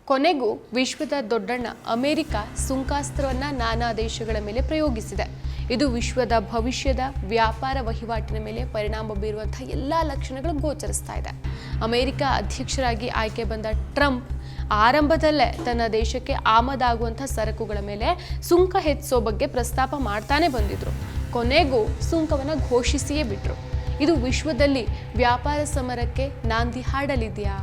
ಕೊನೆಗೂ ವಿಶ್ವದ ದೊಡ್ಡಣ್ಣ ಅಮೆರಿಕ ಸುಂಕಾಸ್ತ್ರವನ್ನು ನಾನಾ ದೇಶಗಳ ಮೇಲೆ ಪ್ರಯೋಗಿಸಿದೆ. ಇದು ವಿಶ್ವದ ಭವಿಷ್ಯದ ವ್ಯಾಪಾರ ವಹಿವಾಟಿನ ಮೇಲೆ ಪರಿಣಾಮ ಬೀರುವಂತಹ ಎಲ್ಲ ಲಕ್ಷಣಗಳು ಗೋಚರಿಸ್ತಾ ಇದೆ. ಅಮೆರಿಕ ಅಧ್ಯಕ್ಷರಾಗಿ ಆಯ್ಕೆ ಬಂದ ಟ್ರಂಪ್ ಆರಂಭದಲ್ಲೇ ತನ್ನ ದೇಶಕ್ಕೆ ಆಮದಾಗುವಂಥ ಸರಕುಗಳ ಮೇಲೆ ಸುಂಕ ಹೆಚ್ಚಿಸೋ ಬಗ್ಗೆ ಪ್ರಸ್ತಾಪ ಮಾಡ್ತಾನೆ ಬಂದಿದ್ರು. ಕೊನೆಗೂ ಸುಂಕವನ್ನು ಘೋಷಿಸಿಯೇ ಬಿಟ್ರು. ಇದು ವಿಶ್ವದಲ್ಲಿ ವ್ಯಾಪಾರ ಸಮರಕ್ಕೆ ನಾಂದಿ ಹಾಡಲಿದೆಯಾ?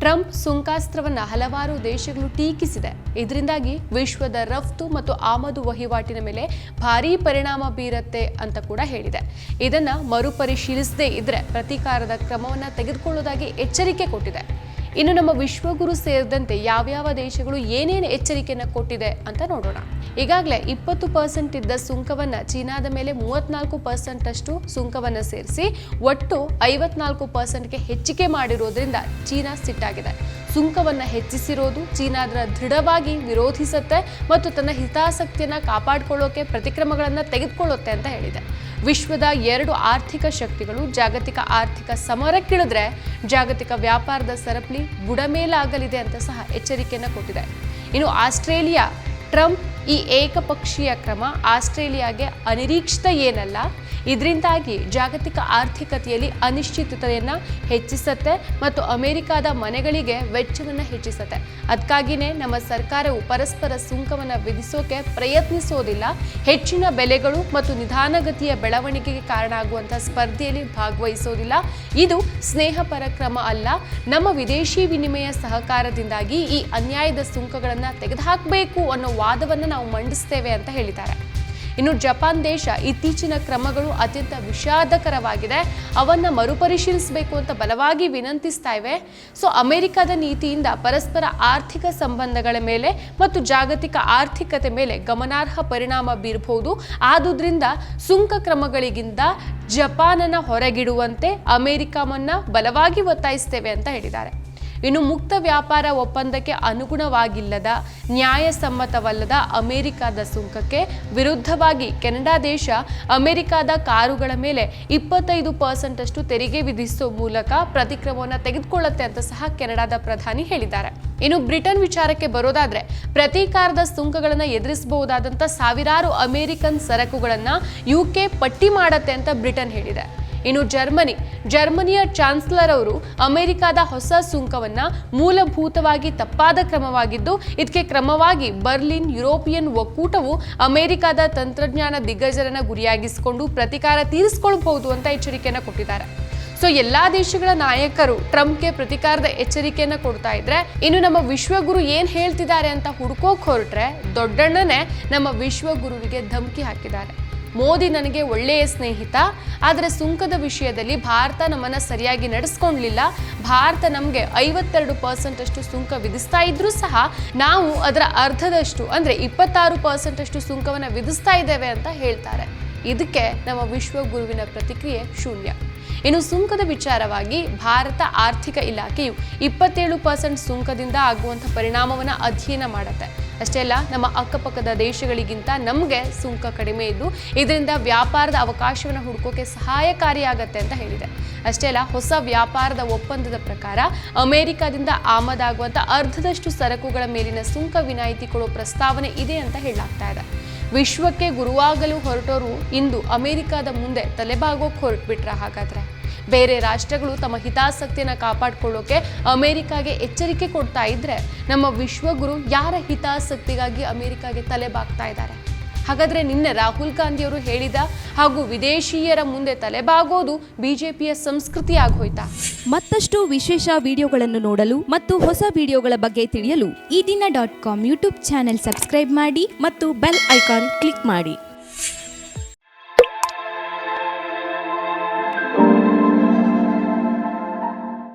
ಟ್ರಂಪ್ ಸುಂಕಾಸ್ತ್ರವನ್ನು ಹಲವಾರು ದೇಶಗಳು ಟೀಕಿಸಿದೆ. ಇದರಿಂದಾಗಿ ವಿಶ್ವದ ರಫ್ತು ಮತ್ತು ಆಮದು ವಹಿವಾಟಿನ ಮೇಲೆ ಭಾರೀ ಪರಿಣಾಮ ಬೀರುತ್ತೆ ಅಂತ ಕೂಡ ಹೇಳಿದೆ. ಇದನ್ನು ಮರುಪರಿಶೀಲಿಸದೇ ಇದ್ರೆ ಪ್ರತೀಕಾರದ ಕ್ರಮವನ್ನು ತೆಗೆದುಕೊಳ್ಳುವುದಾಗಿ ಎಚ್ಚರಿಕೆ ಕೊಟ್ಟಿದೆ. ಇನ್ನು ನಮ್ಮ ವಿಶ್ವಗುರು ಸೇರಿದಂತೆ ಯಾವ್ಯಾವ ದೇಶಗಳು ಏನೇನು ಎಚ್ಚರಿಕೆಯನ್ನು ಕೊಟ್ಟಿದೆ ಅಂತ ನೋಡೋಣ. ಈಗಾಗಲೇ 20% ಇದ್ದ ಸುಂಕವನ್ನು ಚೀನಾದ ಮೇಲೆ 34% ಅಷ್ಟು ಸುಂಕವನ್ನು ಸೇರಿಸಿ ಒಟ್ಟು 54%ಗೆ ಹೆಚ್ಚಿಗೆ ಮಾಡಿರೋದ್ರಿಂದ ಚೀನಾ ಸಿಟ್ಟಾಗಿದೆ. ಸುಂಕವನ್ನು ಹೆಚ್ಚಿಸಿರೋದು ಚೀನಾದ ದೃಢವಾಗಿ ವಿರೋಧಿಸುತ್ತೆ ಮತ್ತು ತನ್ನ ಹಿತಾಸಕ್ತಿಯನ್ನು ಕಾಪಾಡಿಕೊಳ್ಳೋಕೆ ಪ್ರತಿಕ್ರಮಗಳನ್ನು ತೆಗೆದುಕೊಳ್ಳುತ್ತೆ ಅಂತ ಹೇಳಿದೆ. ವಿಶ್ವದ 2 ಆರ್ಥಿಕ ಶಕ್ತಿಗಳು ಜಾಗತಿಕ ಆರ್ಥಿಕ ಸಮರಕ್ಕಿಳಿದ್ರೆ ಜಾಗತಿಕ ವ್ಯಾಪಾರದ ಸರಪಳಿ ಬುಡಮೇಲಾಗಲಿದೆ ಅಂತ ಸಹ ಎಚ್ಚರಿಕೆಯನ್ನು ಕೊಟ್ಟಿದೆ. ಇನ್ನು ಆಸ್ಟ್ರೇಲಿಯಾ ಟ್ರಂಪ್ ಈ ಏಕಪಕ್ಷೀಯ ಕ್ರಮ ಆಸ್ಟ್ರೇಲಿಯಾಗೆ ಅನಿರೀಕ್ಷಿತ ಏನಲ್ಲ. ಇದರಿಂದಾಗಿ ಜಾಗತಿಕ ಆರ್ಥಿಕತೆಯಲ್ಲಿ ಅನಿಶ್ಚಿತತೆಯನ್ನು ಹೆಚ್ಚಿಸುತ್ತೆ ಮತ್ತು ಅಮೆರಿಕದ ಮನೆಗಳಿಗೆ ವೆಚ್ಚವನ್ನು ಹೆಚ್ಚಿಸುತ್ತೆ. ಅದಕ್ಕಾಗಿಯೇ ನಮ್ಮ ಸರ್ಕಾರವು ಪರಸ್ಪರ ಸುಂಕವನ್ನು ವಿಧಿಸೋಕೆ ಪ್ರಯತ್ನಿಸೋದಿಲ್ಲ. ಹೆಚ್ಚಿನ ಬೆಲೆಗಳು ಮತ್ತು ನಿಧಾನಗತಿಯ ಬೆಳವಣಿಗೆಗೆ ಕಾರಣ ಆಗುವಂಥ ಸ್ಪರ್ಧೆಯಲ್ಲಿ ಭಾಗವಹಿಸೋದಿಲ್ಲ. ಇದು ಸ್ನೇಹಪರ ಕ್ರಮ ಅಲ್ಲ. ನಮ್ಮ ವಿದೇಶಿ ವಿನಿಮಯ ಸಹಕಾರದಿಂದಾಗಿ ಈ ಅನ್ಯಾಯದ ಸುಂಕಗಳನ್ನು ತೆಗೆದುಹಾಕಬೇಕು ಅನ್ನೋ ವಾದವನ್ನು ನಾವು ಮಂಡಿಸ್ತೇವೆ ಅಂತ ಹೇಳಿದ್ದಾರೆ. ಇನ್ನು ಜಪಾನ್ ದೇಶ ಇತ್ತೀಚಿನ ಕ್ರಮಗಳು ಅತ್ಯಂತ ವಿಷಾದಕರವಾಗಿದೆ, ಅವನ್ನ ಮರುಪರಿಶೀಲಿಸಬೇಕು ಅಂತ ಬಲವಾಗಿ ವಿನಂತಿಸ್ತಾ ಇವೆ. ಸೊ ಅಮೆರಿಕದ ನೀತಿಯಿಂದ ಪರಸ್ಪರ ಆರ್ಥಿಕ ಸಂಬಂಧಗಳ ಮೇಲೆ ಮತ್ತು ಜಾಗತಿಕ ಆರ್ಥಿಕತೆ ಮೇಲೆ ಗಮನಾರ್ಹ ಪರಿಣಾಮ ಬೀರಬಹುದು. ಆದುದರಿಂದ ಸುಂಕ ಕ್ರಮಗಳಿಗಿಂತ ಜಪಾನನ್ನ ಹೊರಗಿಡುವಂತೆ ಅಮೆರಿಕವನ್ನ ಬಲವಾಗಿ ಒತ್ತಾಯಿಸ್ತೇವೆ ಅಂತ ಹೇಳಿದ್ದಾರೆ. ಇನ್ನು ಮುಕ್ತ ವ್ಯಾಪಾರ ಒಪ್ಪಂದಕ್ಕೆ ಅನುಗುಣವಾಗಿಲ್ಲದ ನ್ಯಾಯಸಮ್ಮತವಲ್ಲದ ಅಮೆರಿಕದ ಸುಂಕಕ್ಕೆ ವಿರುದ್ಧವಾಗಿ ಕೆನಡಾ ದೇಶ ಅಮೆರಿಕದ ಕಾರುಗಳ ಮೇಲೆ 25% ಅಷ್ಟು ತೆರಿಗೆ ವಿಧಿಸುವ ಮೂಲಕ ಪ್ರತಿಕ್ರಮವನ್ನು ತೆಗೆದುಕೊಳ್ಳುತ್ತೆ ಅಂತ ಸಹ ಕೆನಡಾದ ಪ್ರಧಾನಿ ಹೇಳಿದ್ದಾರೆ. ಇನ್ನು ಬ್ರಿಟನ್ ವಿಚಾರಕ್ಕೆ ಬರೋದಾದ್ರೆ ಪ್ರತೀಕಾರದ ಸುಂಕಗಳನ್ನು ಎದುರಿಸಬಹುದಾದಂಥ ಸಾವಿರಾರು ಅಮೆರಿಕನ್ ಸರಕುಗಳನ್ನು UK ಪಟ್ಟಿ ಮಾಡತ್ತೆ ಅಂತ ಬ್ರಿಟನ್ ಹೇಳಿದೆ. ಇನ್ನು ಜರ್ಮನಿಯ ಚಾನ್ಸಲರ್ ಅವರು ಅಮೆರಿಕದ ಹೊಸ ಸುಂಕವನ್ನ ಮೂಲಭೂತವಾಗಿ ತಪ್ಪಾದ ಕ್ರಮವಾಗಿದ್ದು ಇದಕ್ಕೆ ಕ್ರಮವಾಗಿ ಬರ್ಲಿನ್ ಯುರೋಪಿಯನ್ ಒಕ್ಕೂಟವು ಅಮೆರಿಕದ ತಂತ್ರಜ್ಞಾನ ದಿಗ್ಗಜರನ್ನ ಗುರಿಯಾಗಿಸಿಕೊಂಡು ಪ್ರತೀಕಾರ ತೀರಿಸಿಕೊಳ್ಳಬಹುದು ಅಂತ ಎಚ್ಚರಿಕೆಯನ್ನು ಕೊಟ್ಟಿದ್ದಾರೆ. ಸೊ ಎಲ್ಲಾ ದೇಶಗಳ ನಾಯಕರು ಟ್ರಂಪ್ಗೆ ಪ್ರತೀಕಾರದ ಎಚ್ಚರಿಕೆಯನ್ನು ಕೊಡ್ತಾ ಇದ್ರೆ ಇನ್ನು ನಮ್ಮ ವಿಶ್ವಗುರು ಏನ್ ಹೇಳ್ತಿದ್ದಾರೆ ಅಂತ ಹುಡುಕೋಕ್ ಹೊರಟ್ರೆ ದೊಡ್ಡಣ್ಣನೇ ನಮ್ಮ ವಿಶ್ವಗುರುವಿಗೆ ಧಮಕಿ ಹಾಕಿದ್ದಾರೆ. ಮೋದಿ ನನಗೆ ಒಳ್ಳೆಯ ಸ್ನೇಹಿತ, ಆದರೆ ಸುಂಕದ ವಿಷಯದಲ್ಲಿ ಭಾರತ ನಮ್ಮನ್ನು ಸರಿಯಾಗಿ ನಡೆಸ್ಕೊಳ್ಳಲಿಲ್ಲ. ಭಾರತ ನಮಗೆ 52% ಅಷ್ಟು ಸುಂಕ ವಿಧಿಸ್ತಾ ಇದ್ರೂ ಸಹ ನಾವು ಅದರ ಅರ್ಧದಷ್ಟು ಅಂದರೆ 26% ಅಷ್ಟು ಸುಂಕವನ್ನು ವಿಧಿಸ್ತಾ ಇದ್ದೇವೆ ಅಂತ ಹೇಳ್ತಾರೆ. ಇದಕ್ಕೆ ನಮ್ಮ ವಿಶ್ವಗುರುವಿನ ಪ್ರತಿಕ್ರಿಯೆ ಶೂನ್ಯ. ಇನ್ನು ಸುಂಕದ ವಿಚಾರವಾಗಿ ಭಾರತ ಆರ್ಥಿಕ ಇಲಾಖೆಯು 27% ಸುಂಕದಿಂದ ಆಗುವಂಥ ಪರಿಣಾಮವನ್ನು ಅಧ್ಯಯನ ಮಾಡುತ್ತೆ. ಅಷ್ಟೇ ಅಲ್ಲ, ನಮ್ಮ ಅಕ್ಕಪಕ್ಕದ ದೇಶಗಳಿಗಿಂತ ನಮಗೆ ಸುಂಕ ಕಡಿಮೆ ಇದ್ದು ಇದರಿಂದ ವ್ಯಾಪಾರದ ಅವಕಾಶವನ್ನು ಹುಡುಕೋಕೆ ಸಹಾಯಕಾರಿಯಾಗತ್ತೆ ಅಂತ ಹೇಳಿದೆ. ಅಷ್ಟೇ ಅಲ್ಲ, ಹೊಸ ವ್ಯಾಪಾರದ ಒಪ್ಪಂದದ ಪ್ರಕಾರ ಅಮೆರಿಕದಿಂದ ಆಮದಾಗುವಂಥ ಅರ್ಧದಷ್ಟು ಸರಕುಗಳ ಮೇಲಿನ ಸುಂಕ ವಿನಾಯಿತಿ ಕೊಡೋ ಪ್ರಸ್ತಾವನೆ ಇದೆ ಅಂತ ಹೇಳಲಾಗ್ತಾ ಇದೆ. ವಿಶ್ವಕ್ಕೆ ಗುರುವಾಗಲು ಹೊರಟೋರು ಇಂದು ಅಮೆರಿಕದ ಮುಂದೆ ತಲೆಬಾಗೋಕೆ ಹೊರಟ್ಬಿಟ್ರ? ಹಾಗಾದ್ರೆ ಬೇರೆ ರಾಷ್ಟ್ರಗಳು ತಮ್ಮ ಹಿತಾಸಕ್ತಿಯನ್ನು ಕಾಪಾಡಿಕೊಳ್ಳೋಕೆ ಅಮೆರಿಕಾಗೆ ಎಚ್ಚರಿಕೆ ಕೊಡ್ತಾ ಇದ್ರೆ ನಮ್ಮ ವಿಶ್ವಗುರು ಯಾರ ಹಿತಾಸಕ್ತಿಗಾಗಿ ಅಮೆರಿಕಾಗೆ ತಲೆಬಾಗ್ತಾ ಇದ್ದಾರೆ? ಹಾಗಾದ್ರೆ ನಿನ್ನೆ ರಾಹುಲ್ ಗಾಂಧಿಯವರು ಹೇಳಿದ ಹಾಗೂ ವಿದೇಶಿಯರ ಮುಂದೆ ತಲೆಬಾಗೋದು ಬಿಜೆಪಿಯ ಸಂಸ್ಕೃತಿ ಆಗೋಯ್ತಾ? ಮತ್ತಷ್ಟು ವಿಶೇಷ ವಿಡಿಯೋಗಳನ್ನು ನೋಡಲು ಮತ್ತು ಹೊಸ ವಿಡಿಯೋಗಳ ಬಗ್ಗೆ ತಿಳಿಯಲು EDina.com ಯೂಟ್ಯೂಬ್ ಚಾನೆಲ್ ಸಬ್ಸ್ಕ್ರೈಬ್ ಮಾಡಿ ಮತ್ತು ಬೆಲ್ ಐಕಾನ್ ಕ್ಲಿಕ್ ಮಾಡಿ.